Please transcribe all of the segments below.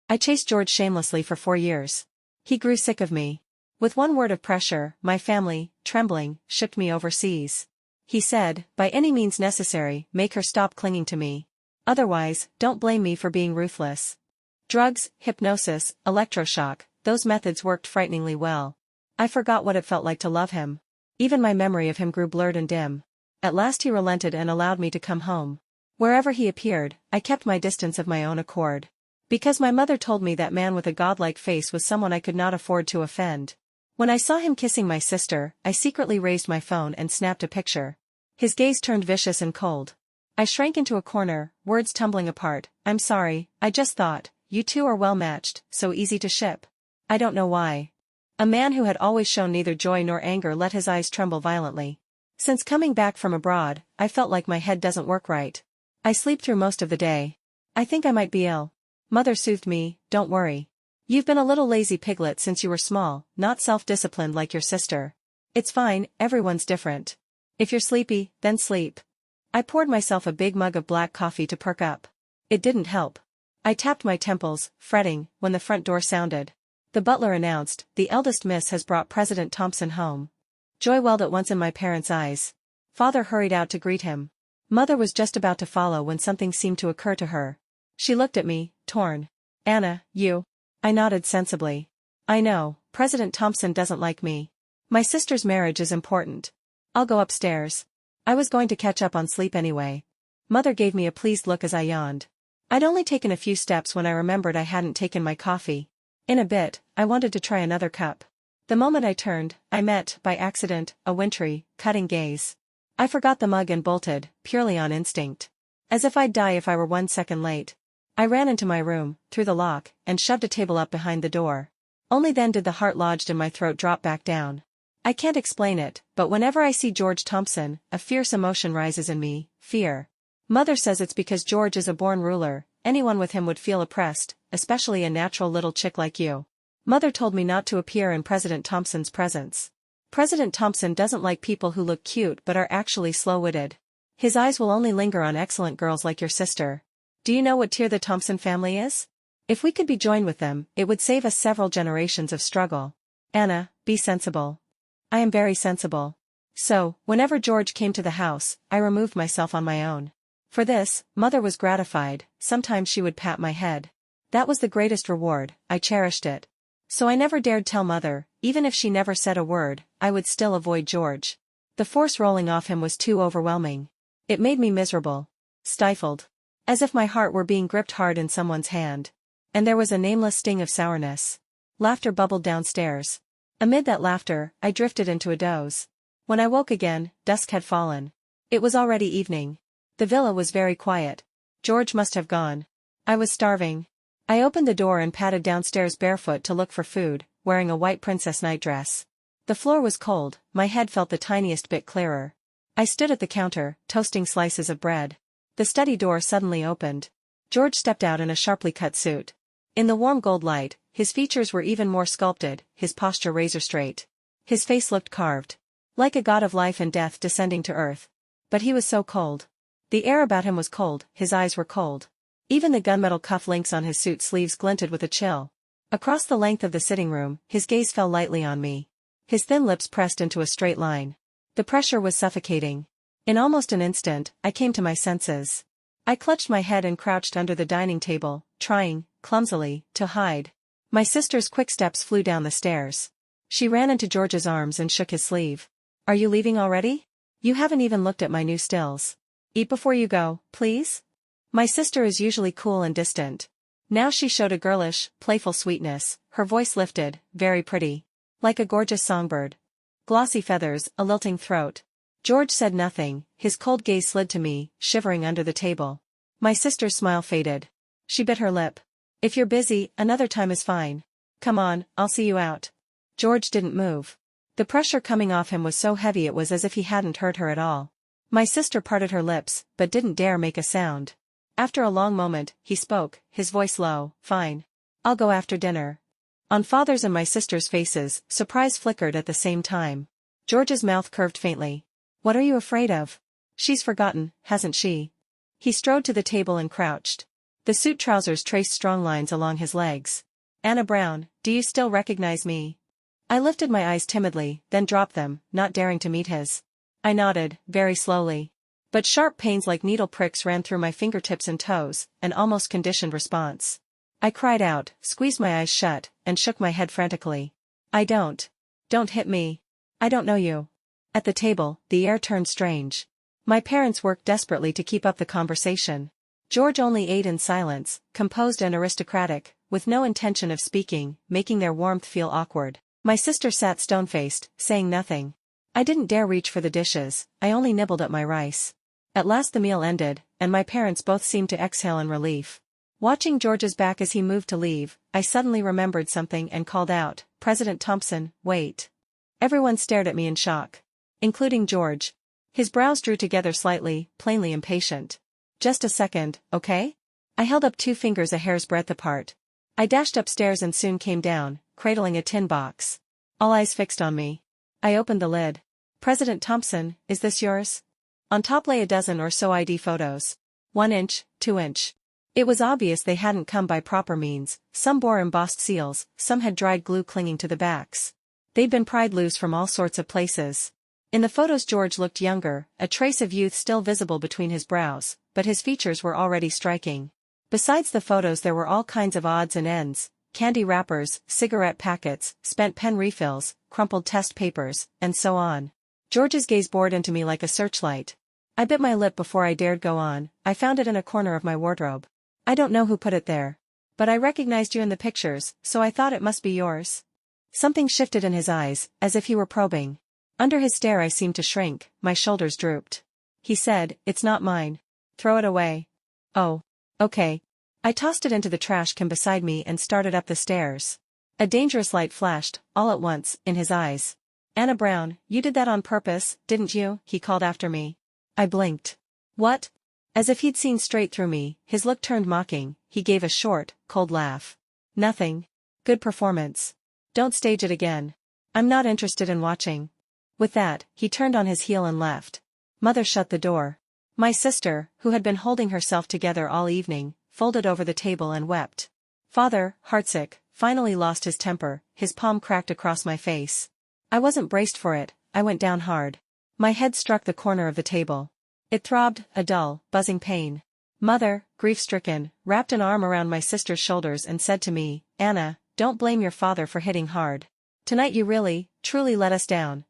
I chased George shamelessly for 4 years. He grew sick of me. With one word of pressure, my family, trembling, shipped me overseas. He said, by any means necessary, make her stop clinging to me. Otherwise, don't blame me for being ruthless. Drugs, hypnosis, electroshock, those methods worked frighteningly well. I forgot what it felt like to love him. Even my memory of him grew blurred and dim. At last he relented and allowed me to come home. Wherever he appeared, I kept my distance of my own accord. Because my mother told me that man with a godlike face was someone I could not afford to offend. When I saw him kissing my sister, I secretly raised my phone and snapped a picture. His gaze turned vicious and cold. I shrank into a corner, words tumbling apart. I'm sorry, I just thought, you two are well matched, so easy to ship. I don't know why. A man who had always shown neither joy nor anger let his eyes tremble violently. Since coming back from abroad, I felt like my head doesn't work right. I sleep through most of the day. I think I might be ill. Mother soothed me, don't worry. You've been a little lazy piglet since you were small, not self-disciplined like your sister. It's fine, everyone's different. If you're sleepy, then sleep. I poured myself a big mug of black coffee to perk up. It didn't help. I tapped my temples, fretting, when the front door sounded. The butler announced, the eldest miss has brought President Thompson home. Joy welled at once in my parents' eyes. Father hurried out to greet him. Mother was just about to follow when something seemed to occur to her. She looked at me, torn. Anna, you. I nodded sensibly. I know, President Thompson doesn't like me. My sister's marriage is important. I'll go upstairs. I was going to catch up on sleep anyway. Mother gave me a pleased look as I yawned. I'd only taken a few steps when I remembered I hadn't taken my coffee. In a bit, I wanted to try another cup. The moment I turned, I met, by accident, a wintry, cutting gaze. I forgot the mug and bolted, purely on instinct. As if I'd die if I were 1 second late. I ran into my room, through the lock, and shoved a table up behind the door. Only then did the heart lodged in my throat drop back down. I can't explain it, but whenever I see George Thompson, a fierce emotion rises in me, fear. Mother says it's because George is a born ruler, anyone with him would feel oppressed, especially a natural little chick like you. Mother told me not to appear in President Thompson's presence. President Thompson doesn't like people who look cute but are actually slow-witted. His eyes will only linger on excellent girls like your sister. Do you know what tier the Thompson family is? If we could be joined with them, it would save us several generations of struggle. Anna, be sensible. I am very sensible. So, whenever George came to the house, I removed myself on my own. For this, Mother was gratified, sometimes she would pat my head. That was the greatest reward, I cherished it. So I never dared tell Mother, even if she never said a word, I would still avoid George. The force rolling off him was too overwhelming. It made me miserable. Stifled. As if my heart were being gripped hard in someone's hand. And there was a nameless sting of sourness. Laughter bubbled downstairs. Amid that laughter, I drifted into a doze. When I woke again, dusk had fallen. It was already evening. The villa was very quiet. George must have gone. I was starving. I opened the door and padded downstairs barefoot to look for food, wearing a white princess nightdress. The floor was cold, my head felt the tiniest bit clearer. I stood at the counter, toasting slices of bread. The study door suddenly opened. George stepped out in a sharply cut suit. In the warm gold light, his features were even more sculpted, his posture razor straight. His face looked carved. Like a god of life and death descending to earth. But he was so cold. The air about him was cold, his eyes were cold. Even the gunmetal cuff links on his suit sleeves glinted with a chill. Across the length of the sitting room, his gaze fell lightly on me. His thin lips pressed into a straight line. The pressure was suffocating. In almost an instant, I came to my senses. I clutched my head and crouched under the dining table, trying, clumsily, to hide. My sister's quick steps flew down the stairs. She ran into George's arms and shook his sleeve. Are you leaving already? You haven't even looked at my new stills. Eat before you go, please? My sister is usually cool and distant. Now she showed a girlish, playful sweetness, her voice lifted, very pretty. Like a gorgeous songbird. Glossy feathers, a lilting throat. George said nothing, his cold gaze slid to me, shivering under the table. My sister's smile faded. She bit her lip. If you're busy, another time is fine. Come on, I'll see you out. George didn't move. The pressure coming off him was so heavy it was as if he hadn't heard her at all. My sister parted her lips, but didn't dare make a sound. After a long moment, he spoke, his voice low. Fine. I'll go after dinner. On Father's and my sister's faces, surprise flickered at the same time. George's mouth curved faintly. What are you afraid of? She's forgotten, hasn't she? He strode to the table and crouched. The suit trousers traced strong lines along his legs. Anna Brown, do you still recognize me? I lifted my eyes timidly, then dropped them, not daring to meet his. I nodded, very slowly. But sharp pains like needle pricks ran through my fingertips and toes, an almost conditioned response. I cried out, squeezed my eyes shut, and shook my head frantically. Don't hit me. I don't know you. At the table, the air turned strange. My parents worked desperately to keep up the conversation. George only ate in silence, composed and aristocratic, with no intention of speaking, making their warmth feel awkward. My sister sat stone-faced, saying nothing. I didn't dare reach for the dishes, I only nibbled at my rice. At last the meal ended, and my parents both seemed to exhale in relief. Watching George's back as he moved to leave, I suddenly remembered something and called out, President Thompson, wait. Everyone stared at me in shock. Including George. His brows drew together slightly, plainly impatient. Just a second, okay? I held up 2 fingers a hair's breadth apart. I dashed upstairs and soon came down, cradling a tin box. All eyes fixed on me. I opened the lid. President Thompson, is this yours? On top lay a dozen or so ID photos. 1 inch, 2 inch. It was obvious they hadn't come by proper means, some bore embossed seals, some had dried glue clinging to the backs. They'd been pried loose from all sorts of places. In the photos George looked younger, a trace of youth still visible between his brows, but his features were already striking. Besides the photos there were all kinds of odds and ends, candy wrappers, cigarette packets, spent pen refills, crumpled test papers, and so on. George's gaze bored into me like a searchlight. I bit my lip before I dared go on. I found it in a corner of my wardrobe. I don't know who put it there. But I recognized you in the pictures, so I thought it must be yours. Something shifted in his eyes, as if he were probing. Under his stare I seemed to shrink, my shoulders drooped. He said, it's not mine. Throw it away. Oh. Okay. I tossed it into the trash can beside me and started up the stairs. A dangerous light flashed, all at once, in his eyes. Anna Brown, you did that on purpose, didn't you? He called after me. I blinked. What? As if he'd seen straight through me, his look turned mocking, he gave a short, cold laugh. Nothing. Good performance. Don't stage it again. I'm not interested in watching. With that, he turned on his heel and left. Mother shut the door. My sister, who had been holding herself together all evening, folded over the table and wept. Father, heartsick, finally lost his temper, his palm cracked across my face. I wasn't braced for it, I went down hard. My head struck the corner of the table. It throbbed, a dull, buzzing pain. Mother, grief-stricken, wrapped an arm around my sister's shoulders and said to me, Anna, don't blame your father for hitting hard. Tonight you really, truly let us down.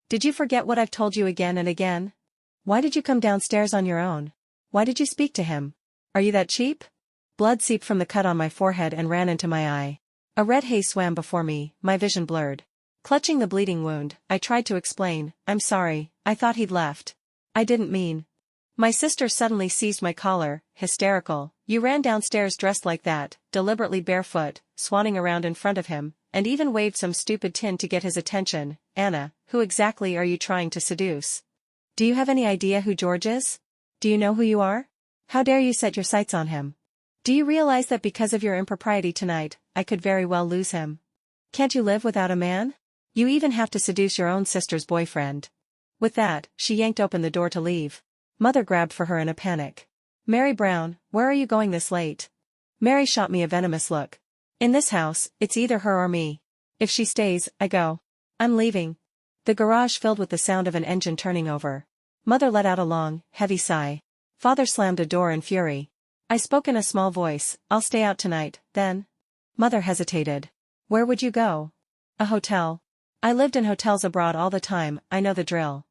Did you forget what I've told you again and again? Why did you come downstairs on your own? Why did you speak to him? Are you that cheap? Blood seeped from the cut on my forehead and ran into my eye. A red haze swam before me, my vision blurred. Clutching the bleeding wound, I tried to explain, I'm sorry, I thought he'd left. I didn't mean. My sister suddenly seized my collar, hysterical. You ran downstairs dressed like that, deliberately barefoot, swanning around in front of him, and even waved some stupid tin to get his attention. Anna, who exactly are you trying to seduce? Do you have any idea who George is? Do you know who you are? How dare you set your sights on him? Do you realize that because of your impropriety tonight, I could very well lose him? Can't you live without a man? You even have to seduce your own sister's boyfriend. With that, she yanked open the door to leave. Mother grabbed for her in a panic. Mary Brown, where are you going this late? Mary shot me a venomous look. In this house, it's either her or me. If she stays, I go. I'm leaving. The garage filled with the sound of an engine turning over. Mother let out a long, heavy sigh. Father slammed a door in fury. I spoke in a small voice, I'll stay out tonight, then. Mother hesitated. Where would you go? A hotel. I lived in hotels abroad all the time, I know the drill.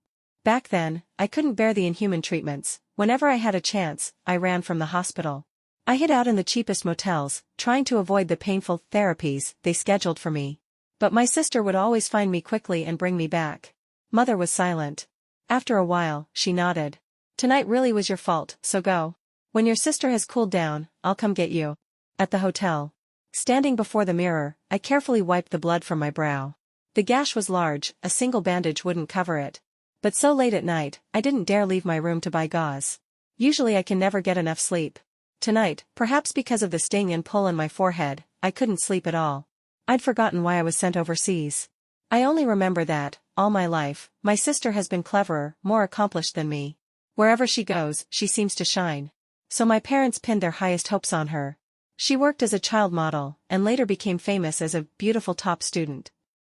Back then, I couldn't bear the inhuman treatments. Whenever I had a chance, I ran from the hospital. I hid out in the cheapest motels, trying to avoid the painful therapies they scheduled for me. But my sister would always find me quickly and bring me back. Mother was silent. After a while, she nodded. Tonight really was your fault, so go. When your sister has cooled down, I'll come get you. At the hotel. Standing before the mirror, I carefully wiped the blood from my brow. The gash was large, a single bandage wouldn't cover it. But so late at night, I didn't dare leave my room to buy gauze. Usually I can never get enough sleep. Tonight, perhaps because of the sting and pull in my forehead, I couldn't sleep at all. I'd forgotten why I was sent overseas. I only remember that, all my life, my sister has been cleverer, more accomplished than me. Wherever she goes, she seems to shine. so my parents pinned their highest hopes on her. She worked as a child model, and later became famous as a beautiful top student.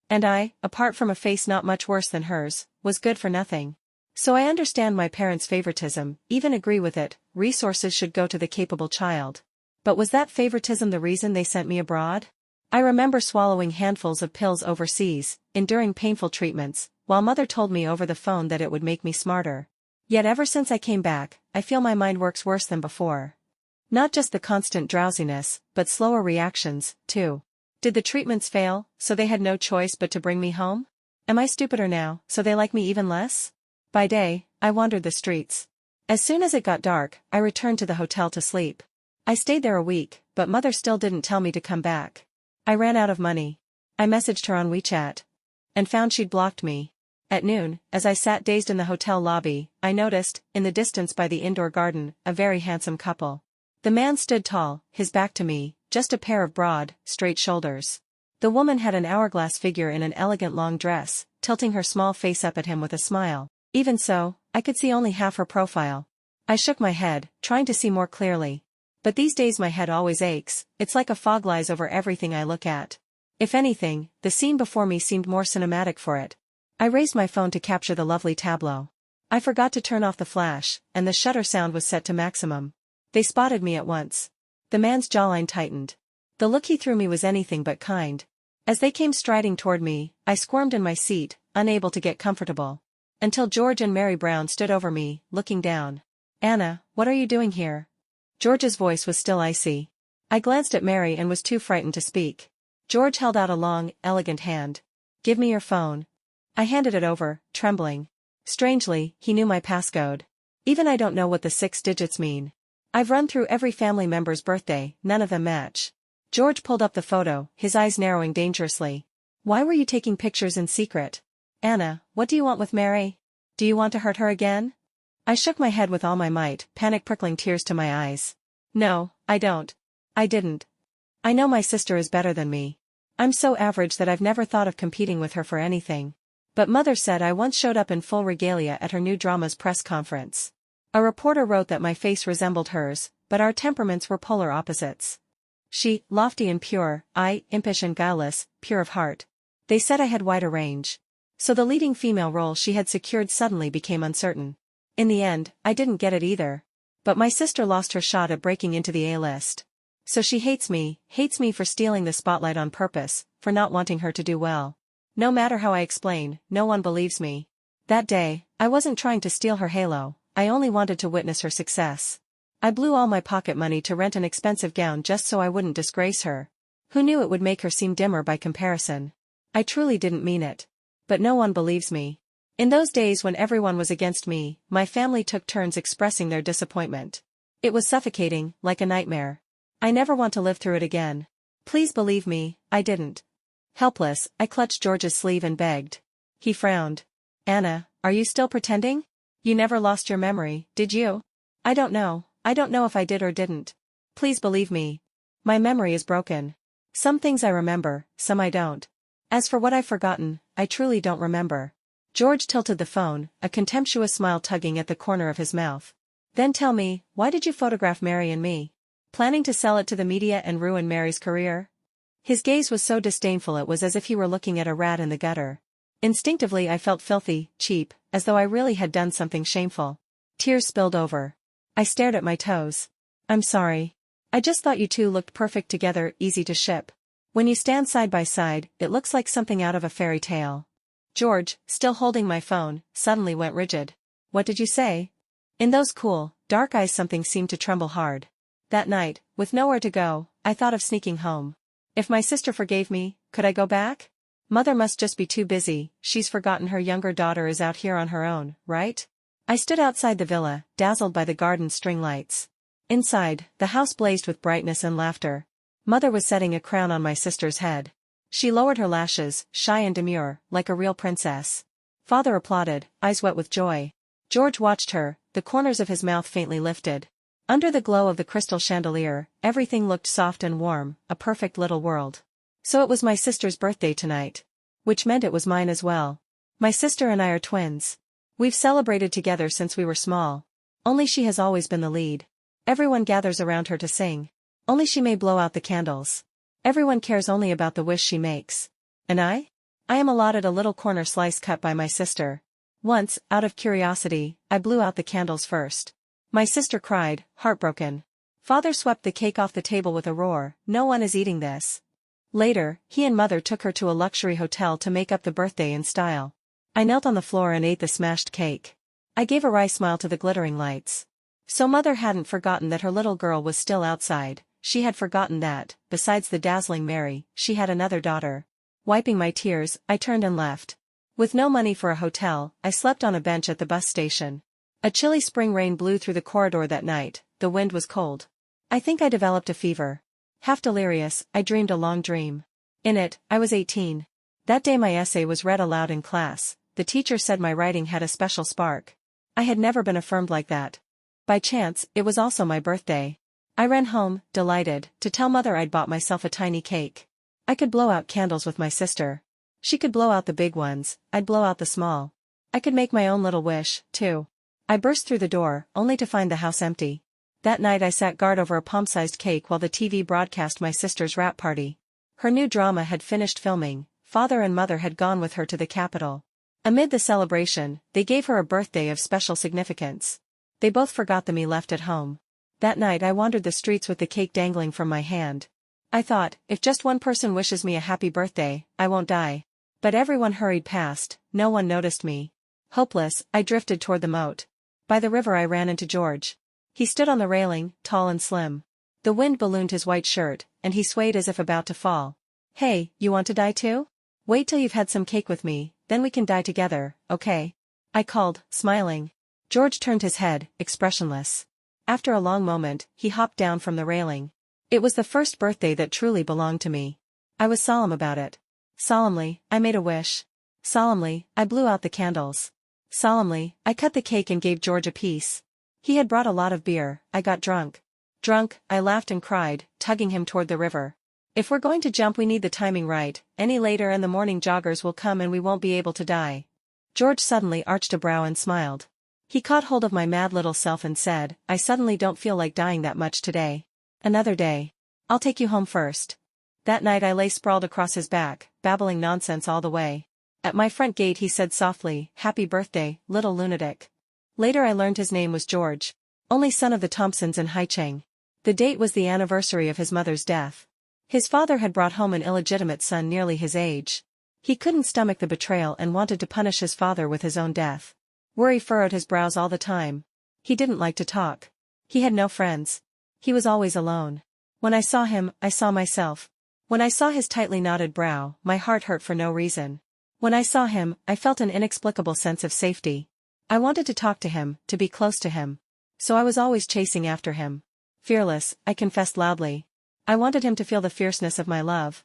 And I, apart from a face not much worse than hers, was good for nothing. So I understand my parents' favoritism, even agree with it, resources should go to the capable child. But was that favoritism the reason they sent me abroad? I remember swallowing handfuls of pills overseas, enduring painful treatments, while mother told me over the phone that it would make me smarter. Yet ever since I came back, I feel my mind works worse than before. Not just the constant drowsiness, but slower reactions, too. Did the treatments fail, so they had no choice but to bring me home? Am I stupider now, so they like me even less? By day, I wandered the streets. As soon as it got dark, I returned to the hotel to sleep. I stayed there a week, but mother still didn't tell me to come back. I ran out of money. I messaged her on WeChat. And found she'd blocked me. At noon, as I sat dazed in the hotel lobby, I noticed, in the distance by the indoor garden, a very handsome couple. The man stood tall, his back to me, just a pair of broad, straight shoulders. The woman had an hourglass figure in an elegant long dress, tilting her small face up at him with a smile. Even so, I could see only half her profile. I shook my head, trying to see more clearly. But these days my head always aches, it's like a fog lies over everything I look at. If anything, the scene before me seemed more cinematic for it. I raised my phone to capture the lovely tableau. I forgot to turn off the flash, and the shutter sound was set to maximum. They spotted me at once. The man's jawline tightened. The look he threw me was anything but kind. As they came striding toward me, I squirmed in my seat, unable to get comfortable. Until George and Mary Brown stood over me, looking down. "Anna, what are you doing here?" George's voice was still icy. I glanced at Mary and was too frightened to speak. George held out a long, elegant hand. "Give me your phone." I handed it over, trembling. Strangely, he knew my passcode. Even I don't know what the 6 digits mean. I've run through every family member's birthday, none of them match. George pulled up the photo, his eyes narrowing dangerously. "Why were you taking pictures in secret? Anna, what do you want with Mary? Do you want to hurt her again?" I shook my head with all my might, panic prickling tears to my eyes. "No, I don't. I didn't. I know my sister is better than me. I'm so average that I've never thought of competing with her for anything. But mother said I once showed up in full regalia at her new drama's press conference. A reporter wrote that my face resembled hers, but our temperaments were polar opposites. She, lofty and pure, I, impish and guileless, pure of heart. They said I had wider range. So the leading female role she had secured suddenly became uncertain. In the end, I didn't get it either. But my sister lost her shot at breaking into the A-list. So she hates me for stealing the spotlight on purpose, for not wanting her to do well. No matter how I explain, no one believes me. That day, I wasn't trying to steal her halo, I only wanted to witness her success. I blew all my pocket money to rent an expensive gown just so I wouldn't disgrace her. Who knew it would make her seem dimmer by comparison? I truly didn't mean it. But no one believes me. In those days when everyone was against me, my family took turns expressing their disappointment. It was suffocating, like a nightmare. I never want to live through it again. Please believe me, I didn't. Helpless, I clutched George's sleeve and begged. He frowned. "Anna, are you still pretending? You never lost your memory, did you?" I don't know if I did or didn't. Please believe me. My memory is broken. Some things I remember, some I don't. As for what I've forgotten, I truly don't remember." George tilted the phone, a contemptuous smile tugging at the corner of his mouth. "Then tell me, why did you photograph Mary and me? Planning to sell it to the media and ruin Mary's career?" His gaze was so disdainful it was as if he were looking at a rat in the gutter. Instinctively I felt filthy, cheap, as though I really had done something shameful. Tears spilled over. I stared at my toes. "I'm sorry. I just thought you two looked perfect together, easy to ship. When you stand side by side, it looks like something out of a fairy tale." George, still holding my phone, suddenly went rigid. "What did you say?" In those cool, dark eyes something seemed to tremble hard. That night, with nowhere to go, I thought of sneaking home. If my sister forgave me, could I go back? Mother must just be too busy, she's forgotten her younger daughter is out here on her own, right? I stood outside the villa, dazzled by the garden string lights. Inside, the house blazed with brightness and laughter. Mother was setting a crown on my sister's head. She lowered her lashes, shy and demure, like a real princess. Father applauded, eyes wet with joy. George watched her, the corners of his mouth faintly lifted. Under the glow of the crystal chandelier, everything looked soft and warm, a perfect little world. So it was my sister's birthday tonight. Which meant it was mine as well. My sister and I are twins. We've celebrated together since we were small. Only she has always been the lead. Everyone gathers around her to sing. Only she may blow out the candles. Everyone cares only about the wish she makes. And I? I am allotted a little corner slice cut by my sister. Once, out of curiosity, I blew out the candles first. My sister cried, heartbroken. Father swept the cake off the table with a roar, "No one is eating this." Later, he and mother took her to a luxury hotel to make up the birthday in style. I knelt on the floor and ate the smashed cake. I gave a wry smile to the glittering lights. So mother hadn't forgotten that her little girl was still outside. She had forgotten that, besides the dazzling Mary, she had another daughter. Wiping my tears, I turned and left. With no money for a hotel, I slept on a bench at the bus station. A chilly spring rain blew through the corridor that night. The wind was cold. I think I developed a fever. Half delirious, I dreamed a long dream. In it, I was 18. That day my essay was read aloud in class. The teacher said my writing had a special spark. I had never been affirmed like that. By chance, it was also my birthday. I ran home, delighted, to tell mother I'd bought myself a tiny cake. I could blow out candles with my sister. She could blow out the big ones, I'd blow out the small. I could make my own little wish, too. I burst through the door, only to find the house empty. That night I sat guard over a palm-sized cake while the TV broadcast my sister's wrap party. Her new drama had finished filming. Father and mother had gone with her to the capital. Amid the celebration, they gave her a birthday of special significance. They both forgot the me left at home. That night I wandered the streets with the cake dangling from my hand. I thought, if just one person wishes me a happy birthday, I won't die. But everyone hurried past, no one noticed me. Hopeless, I drifted toward the moat. By the river I ran into George. He stood on the railing, tall and slim. The wind ballooned his white shirt, and he swayed as if about to fall. "Hey, you want to die too? Wait till you've had some cake with me, then we can die together, okay?" I called, smiling. George turned his head, expressionless. After a long moment, he hopped down from the railing. It was the first birthday that truly belonged to me. I was solemn about it. Solemnly, I made a wish. Solemnly, I blew out the candles. Solemnly, I cut the cake and gave George a piece. He had brought a lot of beer. I got drunk. Drunk, I laughed and cried, tugging him toward the river. "If we're going to jump we need the timing right, any later and the morning joggers will come and we won't be able to die." George suddenly arched a brow and smiled. He caught hold of my mad little self and said, "I suddenly don't feel like dying that much today. Another day. I'll take you home first." That night I lay sprawled across his back, babbling nonsense all the way. At my front gate he said softly, "Happy birthday, little lunatic." Later I learned his name was George. Only son of the Thompsons in Haicheng. The date was the anniversary of his mother's death. His father had brought home an illegitimate son nearly his age. He couldn't stomach the betrayal and wanted to punish his father with his own death. Worry furrowed his brows all the time. He didn't like to talk. He had no friends. He was always alone. When I saw him, I saw myself. When I saw his tightly knotted brow, my heart hurt for no reason. When I saw him, I felt an inexplicable sense of safety. I wanted to talk to him, to be close to him. So I was always chasing after him. Fearless, I confessed loudly. I wanted him to feel the fierceness of my love.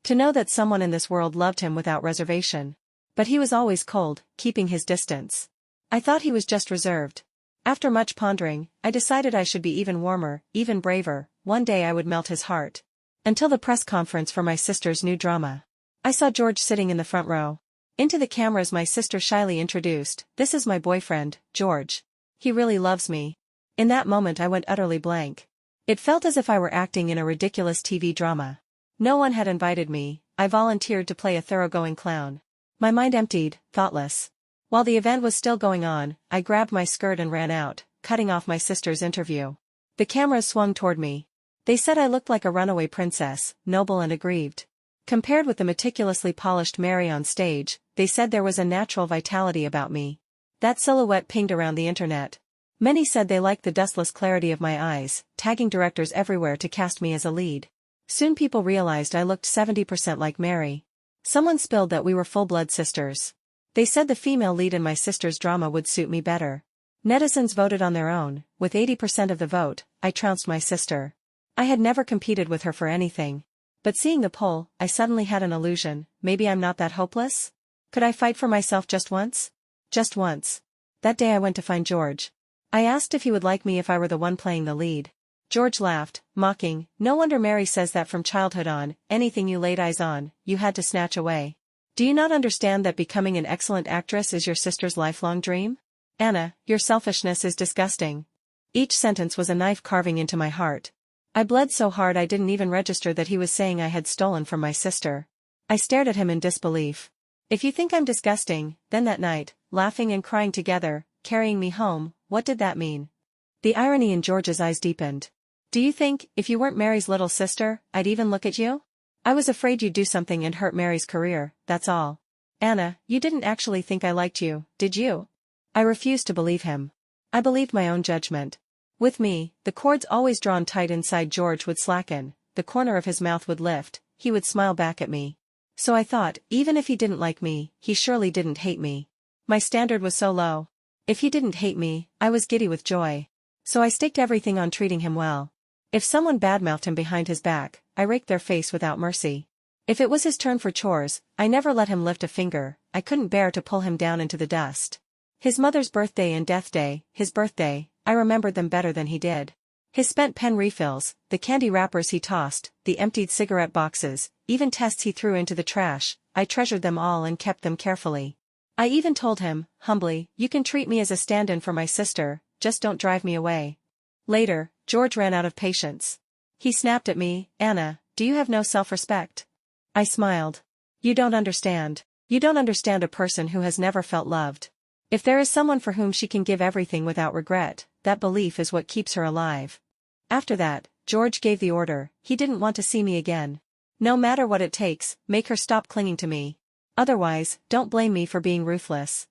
To know that someone in this world loved him without reservation. But he was always cold, keeping his distance. I thought he was just reserved. After much pondering, I decided I should be even warmer, even braver. One day I would melt his heart. Until the press conference for my sister's new drama. I saw George sitting in the front row. Into the cameras my sister shyly introduced, "This is my boyfriend, George. He really loves me." In that moment I went utterly blank. It felt as if I were acting in a ridiculous TV drama. No one had invited me. I volunteered to play a thoroughgoing clown. My mind emptied, thoughtless. While the event was still going on, I grabbed my skirt and ran out, cutting off my sister's interview. The cameras swung toward me. They said I looked like a runaway princess, noble and aggrieved. Compared with the meticulously polished Mary on stage, they said there was a natural vitality about me. That silhouette pinged around the internet. Many said they liked the dustless clarity of my eyes, tagging directors everywhere to cast me as a lead. Soon people realized I looked 70% like Mary. Someone spilled that we were full-blood sisters. They said the female lead in my sister's drama would suit me better. Netizens voted on their own. With 80% of the vote, I trounced my sister. I had never competed with her for anything. But seeing the poll, I suddenly had an illusion. Maybe I'm not that hopeless? Could I fight for myself just once? Just once. That day I went to find George. I asked if he would like me if I were the one playing the lead. George laughed, mocking, "No wonder Mary says that from childhood on, anything you laid eyes on, you had to snatch away. Do you not understand that becoming an excellent actress is your sister's lifelong dream? Anna, your selfishness is disgusting. Each sentence was a knife carving into my heart. I bled so hard I didn't even register that he was saying I had stolen from my sister. I stared at him in disbelief. If you think I'm disgusting, then that night, laughing and crying together, carrying me home, what did that mean? The irony in George's eyes deepened. Do you think, if you weren't Mary's little sister, I'd even look at you? I was afraid you'd do something and hurt Mary's career, that's all. Anna, you didn't actually think I liked you, did you? I refused to believe him. I believed my own judgment. With me, the cords always drawn tight inside George would slacken, the corner of his mouth would lift, he would smile back at me. So I thought, even if he didn't like me, he surely didn't hate me. My standard was so low. If he didn't hate me, I was giddy with joy. So I staked everything on treating him well. If someone badmouthed him behind his back, I raked their face without mercy. If it was his turn for chores, I never let him lift a finger, I couldn't bear to pull him down into the dust. His mother's birthday and death day, his birthday, I remembered them better than he did. His spent pen refills, the candy wrappers he tossed, the emptied cigarette boxes, even tests he threw into the trash, I treasured them all and kept them carefully. I even told him, humbly, you can treat me as a stand-in for my sister, just don't drive me away. Later, George ran out of patience. He snapped at me, Anna, do you have no self-respect? I smiled. You don't understand. You don't understand a person who has never felt loved. If there is someone for whom she can give everything without regret, that belief is what keeps her alive. After that, George gave the order, he didn't want to see me again. No matter what it takes, make her stop clinging to me. Otherwise, don't blame me for being ruthless.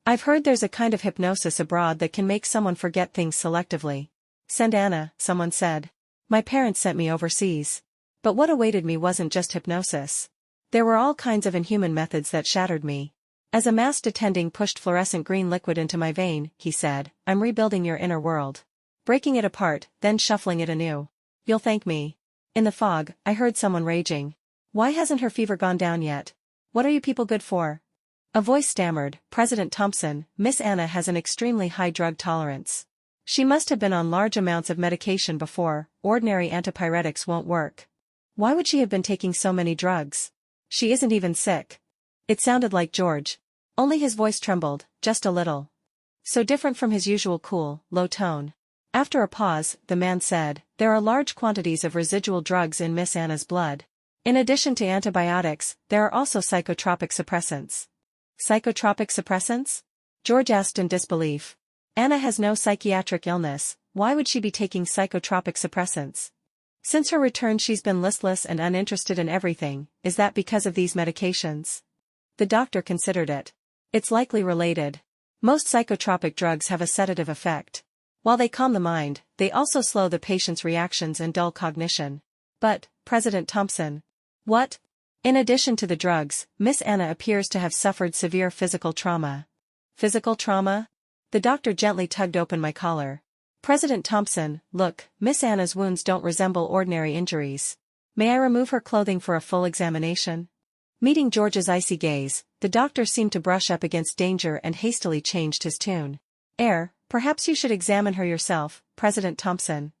I've heard there's a kind of hypnosis abroad that can make someone forget things selectively. Send Anna, someone said. My parents sent me overseas. But what awaited me wasn't just hypnosis. There were all kinds of inhuman methods that shattered me. As a masked attending pushed fluorescent green liquid into my vein, he said, I'm rebuilding your inner world. Breaking it apart, then shuffling it anew. You'll thank me. In the fog, I heard someone raging. Why hasn't her fever gone down yet? What are you people good for? A voice stammered, President Thompson, Miss Anna has an extremely high drug tolerance. She must have been on large amounts of medication before, ordinary antipyretics won't work. Why would she have been taking so many drugs? She isn't even sick. It sounded like George. Only his voice trembled, just a little. So different from his usual cool, low tone. After a pause, the man said, there are large quantities of residual drugs in Miss Anna's blood. In addition to antibiotics, there are also psychotropic suppressants. Psychotropic suppressants? George asked in disbelief. Anna has no psychiatric illness, why would she be taking psychotropic suppressants? Since her return she's been listless and uninterested in everything, is that because of these medications? The doctor considered it. It's likely related. Most psychotropic drugs have a sedative effect. While they calm the mind, they also slow the patient's reactions and dull cognition. But, President Thompson. What? In addition to the drugs, Miss Anna appears to have suffered severe physical trauma. Physical trauma? The doctor gently tugged open my collar. President Thompson, look, Miss Anna's wounds don't resemble ordinary injuries. May I remove her clothing for a full examination? Meeting George's icy gaze, the doctor seemed to brush up against danger and hastily changed his tune. Perhaps you should examine her yourself, President Thompson.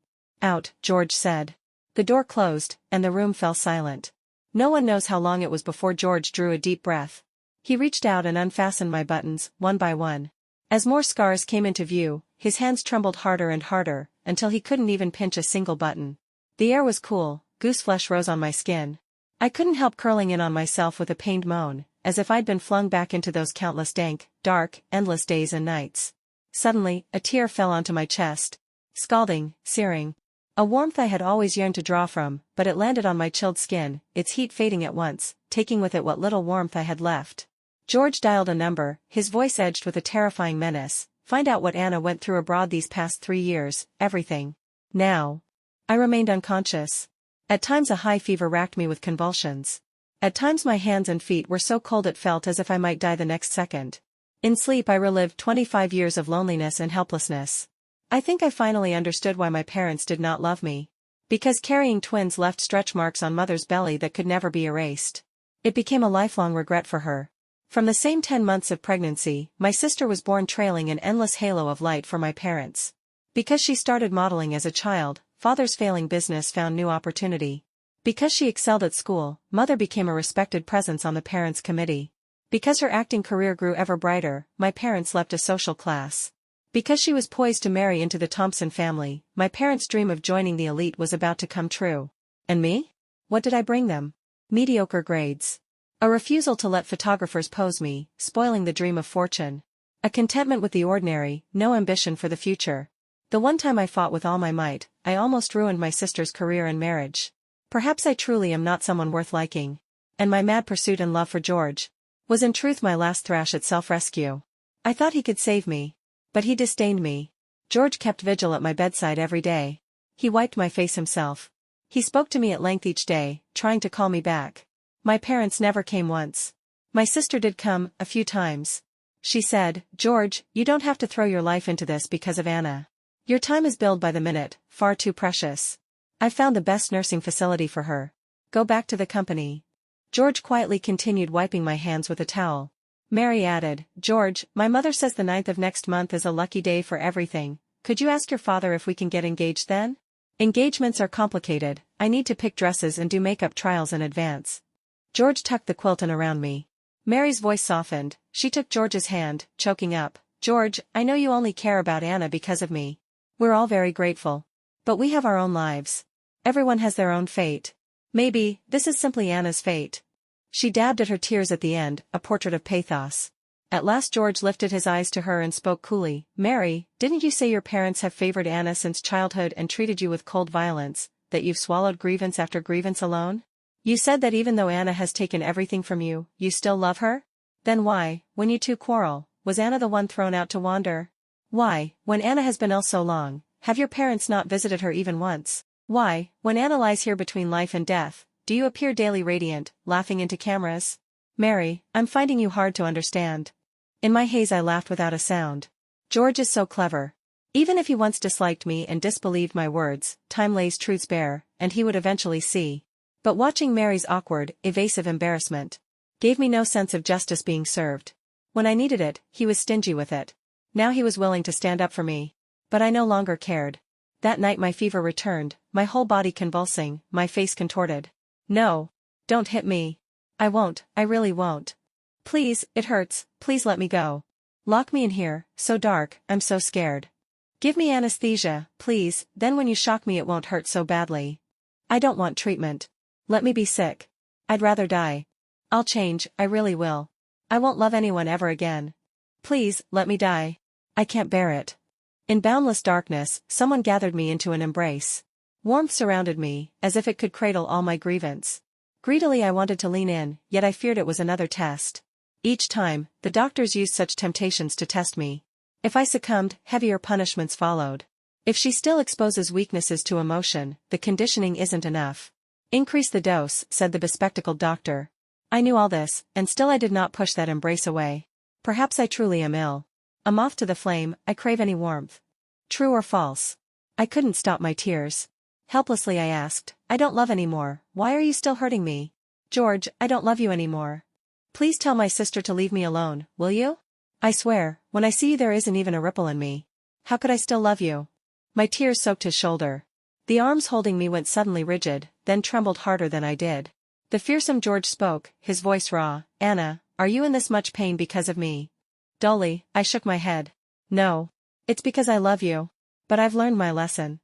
Out, George said. The door closed, and the room fell silent. No one knows how long it was before George drew a deep breath. He reached out and unfastened my buttons, one by one. As more scars came into view, his hands trembled harder and harder, until he couldn't even pinch a single button. The air was cool, gooseflesh rose on my skin. I couldn't help curling in on myself with a pained moan, as if I'd been flung back into those countless dank, dark, endless days and nights. Suddenly, a tear fell onto my chest. Scalding, searing. A warmth I had always yearned to draw from, but it landed on my chilled skin, its heat fading at once, taking with it what little warmth I had left. George dialed a number, his voice edged with a terrifying menace. Find out what Anna went through abroad these past 3 years, everything. Now. I remained unconscious. At times a high fever racked me with convulsions. At times my hands and feet were so cold it felt as if I might die the next second. In sleep I relived 25 years of loneliness and helplessness. I think I finally understood why my parents did not love me. Because carrying twins left stretch marks on mother's belly that could never be erased. It became a lifelong regret for her. From the same 10 months of pregnancy, my sister was born trailing an endless halo of light for my parents. Because she started modeling as a child, father's failing business found new opportunity. Because she excelled at school, mother became a respected presence on the parents' committee. Because her acting career grew ever brighter, my parents left a social class. Because she was poised to marry into the Thompson family, my parents' dream of joining the elite was about to come true. And me? What did I bring them? Mediocre grades. A refusal to let photographers pose me, spoiling the dream of fortune. A contentment with the ordinary, no ambition for the future. The one time I fought with all my might, I almost ruined my sister's career and marriage. Perhaps I truly am not someone worth liking. And my mad pursuit and love for George was in truth my last thrash at self-rescue. I thought he could save me. But he disdained me. George kept vigil at my bedside every day. He wiped my face himself. He spoke to me at length each day, trying to call me back. My parents never came once. My sister did come, a few times. She said, "George, you don't have to throw your life into this because of Anna. Your time is billed by the minute, far too precious. I've found the best nursing facility for her. Go back to the company." George quietly continued wiping my hands with a towel. Mary added, "George, my mother says the 9th of next month is a lucky day for everything. Could you ask your father if we can get engaged then? Engagements are complicated, I need to pick dresses and do makeup trials in advance." George tucked the quilt in around me. Mary's voice softened, she took George's hand, choking up. "George, I know you only care about Anna because of me. We're all very grateful. But we have our own lives. Everyone has their own fate. Maybe, this is simply Anna's fate." She dabbed at her tears at the end, a portrait of pathos. At last George lifted his eyes to her and spoke coolly. "Mary, didn't you say your parents have favored Anna since childhood and treated you with cold violence, that you've swallowed grievance after grievance alone? You said that even though Anna has taken everything from you, you still love her? Then why, when you two quarrel, was Anna the one thrown out to wander? Why, when Anna has been ill so long, have your parents not visited her even once? Why, when Anna lies here between life and death, do you appear daily radiant, laughing into cameras? Mary, I'm finding you hard to understand." In my haze I laughed without a sound. George is so clever. Even if he once disliked me and disbelieved my words, time lays truths bare, and he would eventually see. But watching Mary's awkward, evasive embarrassment gave me no sense of justice being served. When I needed it, he was stingy with it. Now he was willing to stand up for me. But I no longer cared. That night my fever returned, my whole body convulsing, my face contorted. "No. Don't hit me. I won't, I really won't. Please, it hurts, please let me go. Lock me in here, so dark, I'm so scared. Give me anesthesia, please, then when you shock me it won't hurt so badly. I don't want treatment. Let me be sick. I'd rather die. I'll change, I really will. I won't love anyone ever again. Please, let me die. I can't bear it." In boundless darkness, someone gathered me into an embrace. Warmth surrounded me, as if it could cradle all my grievance. Greedily I wanted to lean in, yet I feared it was another test. Each time, the doctors used such temptations to test me. If I succumbed, heavier punishments followed. If she still exposes weaknesses to emotion, the conditioning isn't enough. "Increase the dose," said the bespectacled doctor. I knew all this, and still I did not push that embrace away. Perhaps I truly am ill. A moth to the flame, I crave any warmth. True or false? I couldn't stop my tears. Helplessly I asked, "I don't love anymore, why are you still hurting me? George, I don't love you anymore. Please tell my sister to leave me alone, will you? I swear, when I see you there isn't even a ripple in me. How could I still love you?" My tears soaked his shoulder. The arms holding me went suddenly rigid, then trembled harder than I did. The fearsome George spoke, his voice raw. "Anna, are you in this much pain because of me?" Dully, I shook my head. "No. It's because I love you. But I've learned my lesson."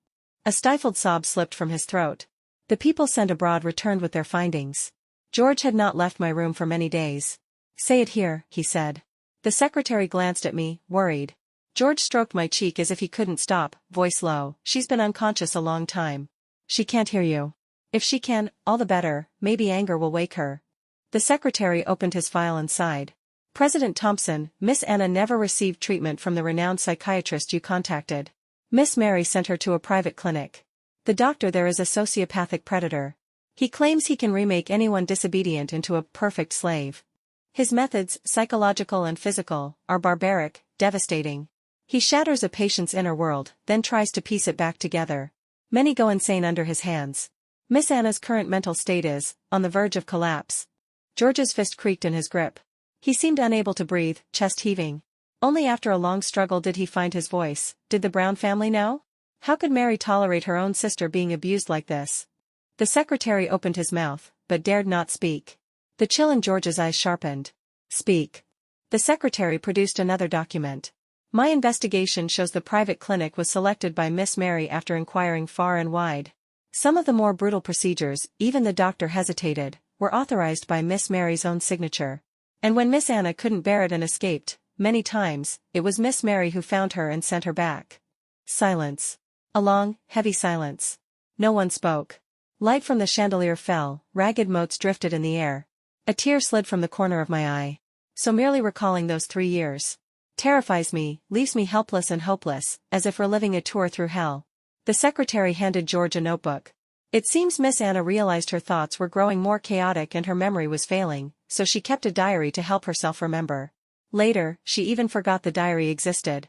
A stifled sob slipped from his throat. The people sent abroad returned with their findings. George had not left my room for many days. "Say it here," he said. The secretary glanced at me, worried. George stroked my cheek as if he couldn't stop, voice low. "She's been unconscious a long time. She can't hear you. If she can, all the better, maybe anger will wake her." The secretary opened his file and sighed. "President Thompson, Miss Anna never received treatment from the renowned psychiatrist you contacted. Miss Mary sent her to a private clinic. The doctor there is a sociopathic predator. He claims he can remake anyone disobedient into a perfect slave. His methods, psychological and physical, are barbaric, devastating. He shatters a patient's inner world, then tries to piece it back together. Many go insane under his hands. Miss Anna's current mental state is, on the verge of collapse." George's fist creaked in his grip. He seemed unable to breathe, chest heaving. Only after a long struggle did he find his voice. "Did the Brown family know? How could Mary tolerate her own sister being abused like this?" The secretary opened his mouth, but dared not speak. The chill in George's eyes sharpened. "Speak." The secretary produced another document. My investigation shows the private clinic was selected by Miss Mary after inquiring far and wide. Some of the more brutal procedures, even the doctor hesitated, were authorized by Miss Mary's own signature. And when Miss Anna couldn't bear it and escaped, many times, it was Miss Mary who found her and sent her back. Silence. A long, heavy silence. No one spoke. Light from the chandelier fell, ragged motes drifted in the air. A tear slid from the corner of my eye. So merely recalling those 3 years terrifies me, leaves me helpless and hopeless, as if reliving a tour through hell. The secretary handed George a notebook. It seems Miss Anna realized her thoughts were growing more chaotic and her memory was failing, so she kept a diary to help herself remember. Later, she even forgot the diary existed.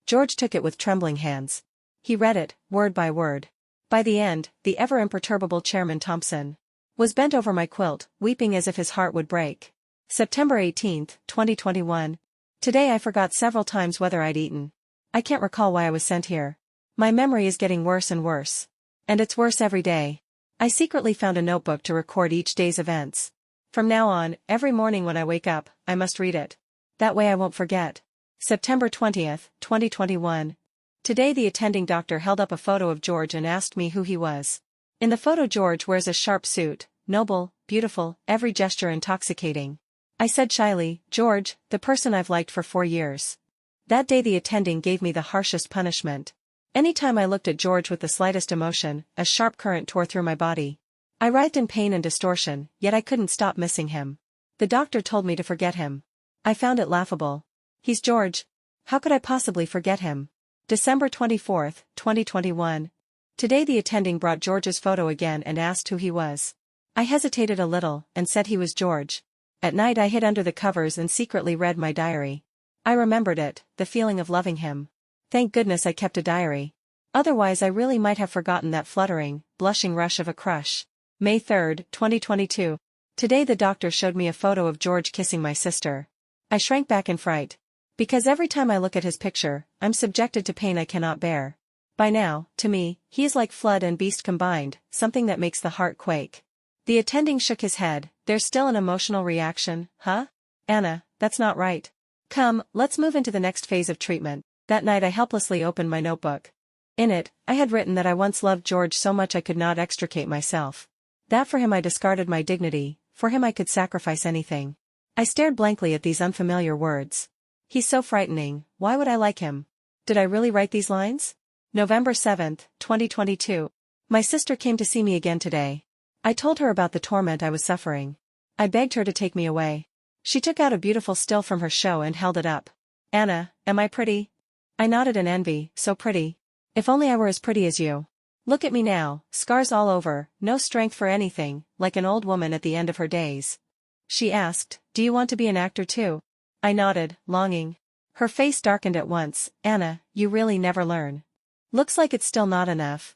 George took it with trembling hands. He read it, word by word. By the end, the ever-imperturbable Chairman Thompson was bent over my quilt, weeping as if his heart would break. September 18, 2021. Today I forgot several times whether I'd eaten. I can't recall why I was sent here. My memory is getting worse and worse. And it's worse every day. I secretly found a notebook to record each day's events. From now on, every morning when I wake up, I must read it. That way I won't forget. September 20th, 2021. Today the attending doctor held up a photo of George and asked me who he was. In the photo George wears a sharp suit, noble, beautiful, every gesture intoxicating. I said shyly, George, the person I've liked for 4 years. That day the attending gave me the harshest punishment. Anytime I looked at George with the slightest emotion, a sharp current tore through my body. I writhed in pain and distortion, yet I couldn't stop missing him. The doctor told me to forget him. I found it laughable. He's George. How could I possibly forget him? December 24th, 2021. Today the attending brought George's photo again and asked who he was. I hesitated a little, and said he was George. At night I hid under the covers and secretly read my diary. I remembered it, the feeling of loving him. Thank goodness I kept a diary. Otherwise I really might have forgotten that fluttering, blushing rush of a crush. May 3rd, 2022. Today the doctor showed me a photo of George kissing my sister. I shrank back in fright. Because every time I look at his picture, I'm subjected to pain I cannot bear. By now, to me, he is like flood and beast combined, something that makes the heart quake. The attending shook his head. There's still an emotional reaction, huh? Anna, that's not right. Come, let's move into the next phase of treatment. That night I helplessly opened my notebook. In it, I had written that I once loved George so much I could not extricate myself. That for him I discarded my dignity, for him I could sacrifice anything. I stared blankly at these unfamiliar words. He's so frightening, why would I like him? Did I really write these lines? November 7th, 2022. My sister came to see me again today. I told her about the torment I was suffering. I begged her to take me away. She took out a beautiful still from her show and held it up. Anna, am I pretty? I nodded in envy, so pretty. If only I were as pretty as you. Look at me now, scars all over, no strength for anything, like an old woman at the end of her days. She asked, do you want to be an actor too? I nodded, longing. Her face darkened at once. Anna, you really never learn. Looks like it's still not enough.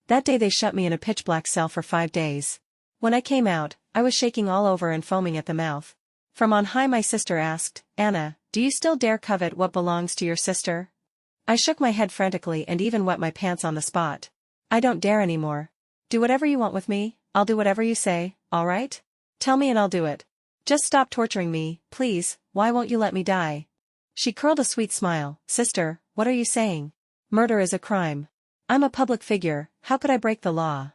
That day they shut me in a pitch-black cell for 5 days. When I came out, I was shaking all over and foaming at the mouth. From on high my sister asked, Anna, do you still dare covet what belongs to your sister? I shook my head frantically and even wet my pants on the spot. I don't dare anymore. Do whatever you want with me, I'll do whatever you say, all right? Tell me and I'll do it. Just stop torturing me, please, why won't you let me die? She curled a sweet smile. Sister, what are you saying? Murder is a crime. I'm a public figure, how could I break the law?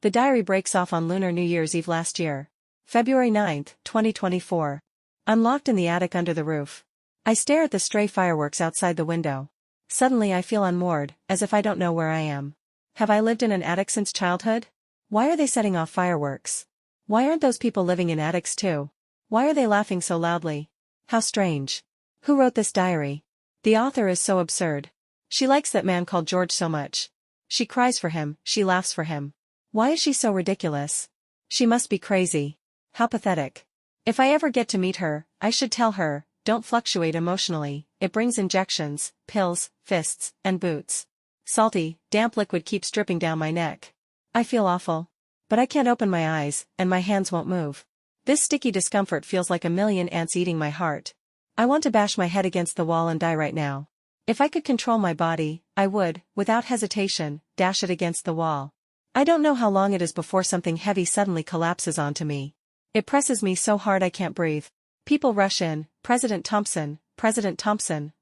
The diary breaks off on Lunar New Year's Eve last year. February 9th, 2024. I'm locked in the attic under the roof. I stare at the stray fireworks outside the window. Suddenly I feel unmoored, as if I don't know where I am. Have I lived in an attic since childhood? Why are they setting off fireworks? Why aren't those people living in attics too? Why are they laughing so loudly? How strange. Who wrote this diary? The author is so absurd. She likes that man called George so much. She cries for him, she laughs for him. Why is she so ridiculous? She must be crazy. How pathetic. If I ever get to meet her, I should tell her, don't fluctuate emotionally, it brings injections, pills, fists, and boots. Salty, damp liquid keeps dripping down my neck. I feel awful. But I can't open my eyes, and my hands won't move. This sticky discomfort feels like a million ants eating my heart. I want to bash my head against the wall and die right now. If I could control my body, I would, without hesitation, dash it against the wall. I don't know how long it is before something heavy suddenly collapses onto me. It presses me so hard I can't breathe. People rush in. President Thompson,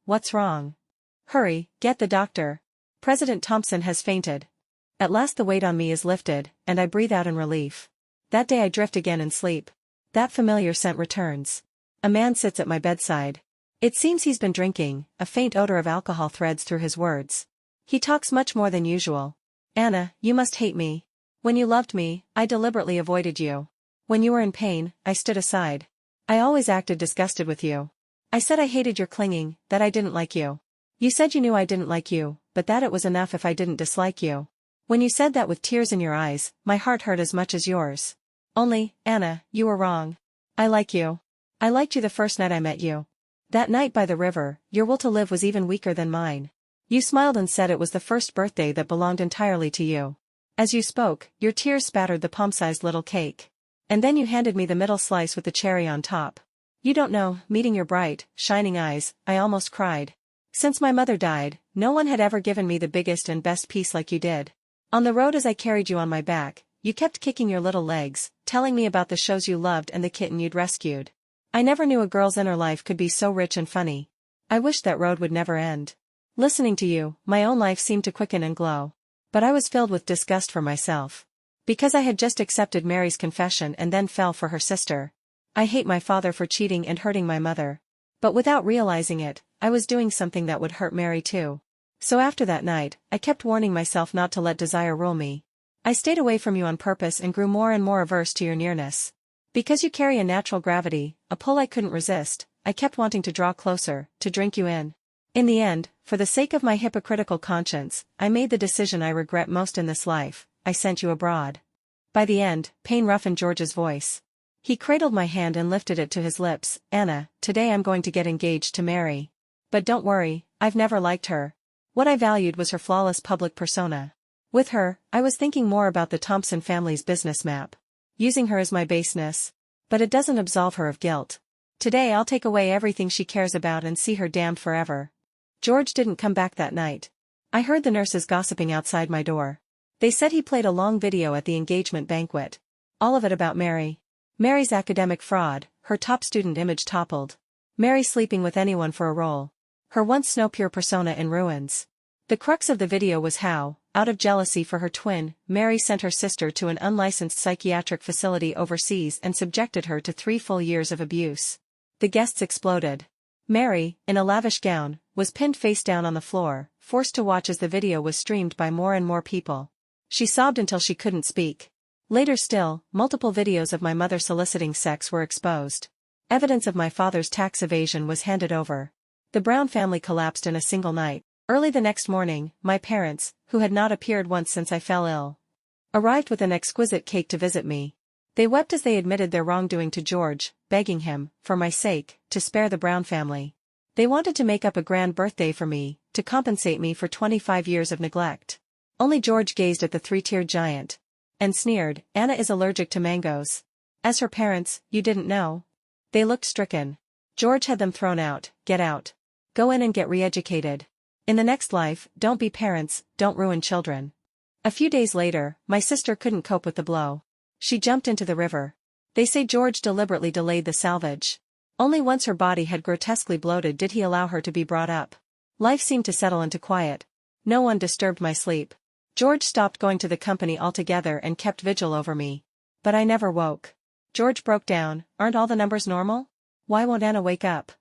what's wrong? Hurry, get the doctor. President Thompson has fainted. At last the weight on me is lifted, and I breathe out in relief. That day I drift again in sleep. That familiar scent returns. A man sits at my bedside. It seems he's been drinking, a faint odor of alcohol threads through his words. He talks much more than usual. Anna, you must hate me. When you loved me, I deliberately avoided you. When you were in pain, I stood aside. I always acted disgusted with you. I said I hated your clinging, that I didn't like you. You said you knew I didn't like you, but that it was enough if I didn't dislike you. When you said that with tears in your eyes, my heart hurt as much as yours. Only, Anna, you were wrong. I like you. I liked you the first night I met you. That night by the river, your will to live was even weaker than mine. You smiled and said it was the first birthday that belonged entirely to you. As you spoke, your tears spattered the palm-sized little cake. And then you handed me the middle slice with the cherry on top. You don't know, meeting your bright, shining eyes, I almost cried. Since my mother died, no one had ever given me the biggest and best piece like you did. On the road as I carried you on my back, you kept kicking your little legs, telling me about the shows you loved and the kitten you'd rescued. I never knew a girl's inner life could be so rich and funny. I wished that road would never end. Listening to you, my own life seemed to quicken and glow. But I was filled with disgust for myself. Because I had just accepted Mary's confession and then fell for her sister. I hate my father for cheating and hurting my mother. But without realizing it, I was doing something that would hurt Mary too. So after that night, I kept warning myself not to let desire rule me. I stayed away from you on purpose and grew more and more averse to your nearness. Because you carry a natural gravity, a pull I couldn't resist, I kept wanting to draw closer, to drink you in. In the end, for the sake of my hypocritical conscience, I made the decision I regret most in this life. I sent you abroad. By the end, pain roughened George's voice. He cradled my hand and lifted it to his lips. Anna, today I'm going to get engaged to Mary. But don't worry, I've never liked her. What I valued was her flawless public persona. With her, I was thinking more about the Thompson family's business map. Using her as my baseness. But it doesn't absolve her of guilt. Today I'll take away everything she cares about and see her damned forever. George didn't come back that night. I heard the nurses gossiping outside my door. They said he played a long video at the engagement banquet. All of it about Mary. Mary's academic fraud, her top student image toppled. Mary sleeping with anyone for a role. Her once snow-pure persona in ruins. The crux of the video was how, out of jealousy for her twin, Mary sent her sister to an unlicensed psychiatric facility overseas and subjected her to 3 full years of abuse. The guests exploded. Mary, in a lavish gown, was pinned face down on the floor, forced to watch as the video was streamed by more and more people. She sobbed until she couldn't speak. Later still, multiple videos of my mother soliciting sex were exposed. Evidence of my father's tax evasion was handed over. The Brown family collapsed in a single night. Early the next morning, my parents, who had not appeared once since I fell ill, arrived with an exquisite cake to visit me. They wept as they admitted their wrongdoing to George, begging him, for my sake, to spare the Brown family. They wanted to make up a grand birthday for me, to compensate me for 25 years of neglect. Only George gazed at the 3-tiered giant. And sneered, Anna is allergic to mangoes. As her parents, you didn't know? They looked stricken. George had them thrown out. Get out. Go in and get re-educated. In the next life, don't be parents, don't ruin children. A few days later, my sister couldn't cope with the blow. She jumped into the river. They say George deliberately delayed the salvage. Only once her body had grotesquely bloated did he allow her to be brought up. Life seemed to settle into quiet. No one disturbed my sleep. George stopped going to the company altogether and kept vigil over me. But I never woke. George broke down. Aren't all the numbers normal? Why won't Anna wake up?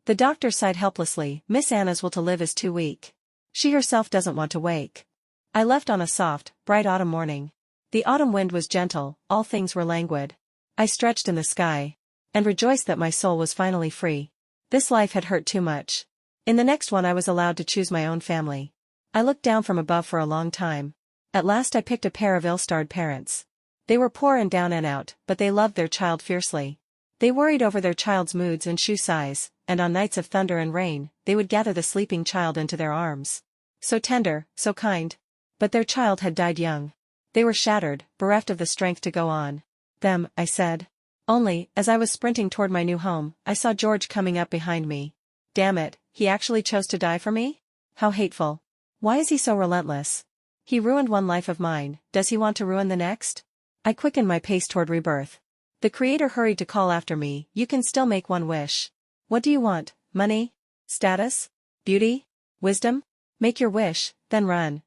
The doctor sighed helplessly. Miss Anna's will to live is too weak. She herself doesn't want to wake. I left on a soft, bright autumn morning. The autumn wind was gentle, all things were languid. I stretched in the sky. And rejoiced that my soul was finally free. This life had hurt too much. In the next one I was allowed to choose my own family. I looked down from above for a long time. At last I picked a pair of ill-starred parents. They were poor and down and out, but they loved their child fiercely. They worried over their child's moods and shoe size, and on nights of thunder and rain, they would gather the sleeping child into their arms. So tender, so kind. But their child had died young. They were shattered, bereft of the strength to go on. Them, I said. Only, as I was sprinting toward my new home, I saw George coming up behind me. Damn it, he actually chose to die for me? How hateful. Why is he so relentless? He ruined one life of mine, does he want to ruin the next? I quickened my pace toward rebirth. The Creator hurried to call after me, you can still make one wish. What do you want? Money? Status? Beauty? Wisdom? Make your wish, then run.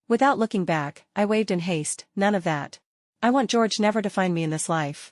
Without looking back, I waved in haste, none of that. I want George never to find me in this life.